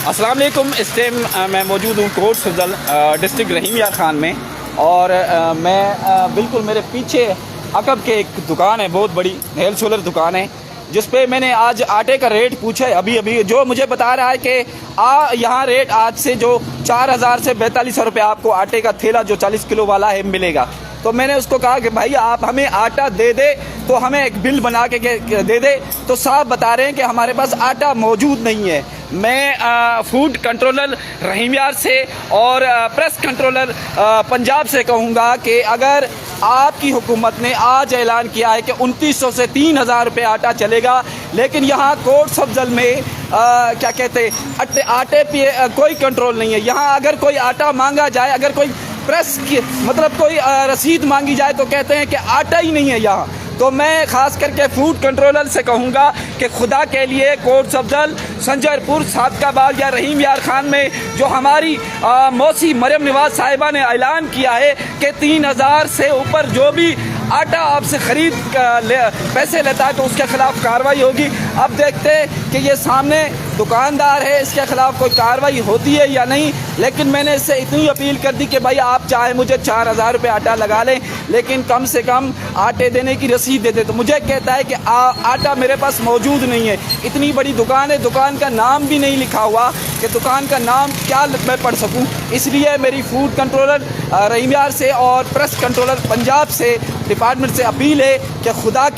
السلام علیکم. اس ٹائم میں موجود ہوں کوٹ سبزل ڈسٹرکٹ رحیم یار خان میں، اور میں بالکل میرے پیچھے عقب کے ایک دکان ہے، بہت بڑی ہیل سولر دکان ہے، جس پہ میں نے آج آٹے کا ریٹ پوچھا ہے ابھی جو مجھے بتا رہا ہے کہ یہاں ریٹ آج سے جو 4000 سے 4200 روپے آپ کو آٹے کا تھیلا جو 40 کلو والا ہے ملے گا. تو میں نے اس کو کہا کہ بھائی آپ ہمیں آٹا دے دے تو ہمیں ایک بل بنا کے دے دے. تو صاحب بتا رہے ہیں کہ ہمارے پاس آٹا موجود نہیں ہے. میں فوڈ کنٹرولر رحیم یار سے اور پریس کنٹرولر پنجاب سے کہوں گا کہ اگر آپ کی حکومت نے آج اعلان کیا ہے کہ 2900 سے 3000 روپے آٹا چلے گا، لیکن یہاں کوٹ سبزل میں کیا کہتے آٹے پہ کوئی کنٹرول نہیں ہے. یہاں اگر کوئی آٹا مانگا جائے، اگر کوئی پریس کی مطلب کوئی رسید مانگی جائے تو کہتے ہیں کہ آٹا ہی نہیں ہے یہاں. تو میں خاص کر کے فوڈ کنٹرولر سے کہوں گا کہ خدا کے لیے کوٹ سبزل، سنجر پور، صادقہ باغ یا رحیم یار خان میں جو ہماری موسی مریم نواز صاحبہ نے اعلان کیا ہے کہ 3000 سے اوپر جو بھی آٹا آپ سے خرید پیسے لیتا ہے تو اس کے خلاف کارروائی ہوگی. اب دیکھتے کہ یہ سامنے دکاندار ہے، اس کے خلاف کوئی کارروائی ہوتی ہے یا نہیں. لیکن میں نے اس سے اتنی اپیل کر دی کہ بھائی آپ چاہے مجھے 4000 روپے آٹا لگا لیں، لیکن کم سے کم آٹے دینے کی رسید دے دے. تو مجھے کہتا ہے کہ آٹا میرے پاس موجود نہیں ہے. اتنی بڑی دکان ہے، دکان کا نام بھی نہیں لکھا ہوا کہ دکان کا نام کیا میں پڑھ سکوں. اس لیے میری فوڈ کنٹرولر رحیم یار سے اور پریس کنٹرولر پنجاب سے ڈپارٹمنٹ سے اپیل ہے کہ خدا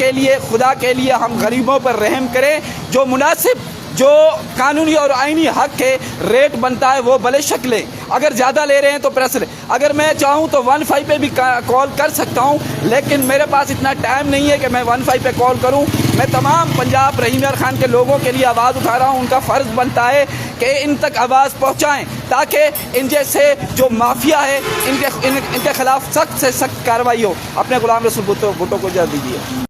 کے لیے ہم غریبوں پر رحم کریں. جو مناسب، جو قانونی اور آئینی حق کے ریٹ بنتا ہے وہ بھلے شکلیں. اگر زیادہ لے رہے ہیں تو پریس لیں. اگر میں چاہوں تو 15 پہ بھی کال کر سکتا ہوں، لیکن میرے پاس اتنا ٹائم نہیں ہے کہ میں 15 پہ کال کروں. میں تمام پنجاب رحیم یار خان کے لوگوں کے لیے آواز اٹھا رہا ہوں. ان کا فرض بنتا ہے کہ ان تک آواز پہنچائیں تاکہ ان جیسے جو مافیا ہے ان کے خلاف سخت سے سخت کارروائی ہو. اپنے غلام رسول بھٹو کو اجازت دیجیے.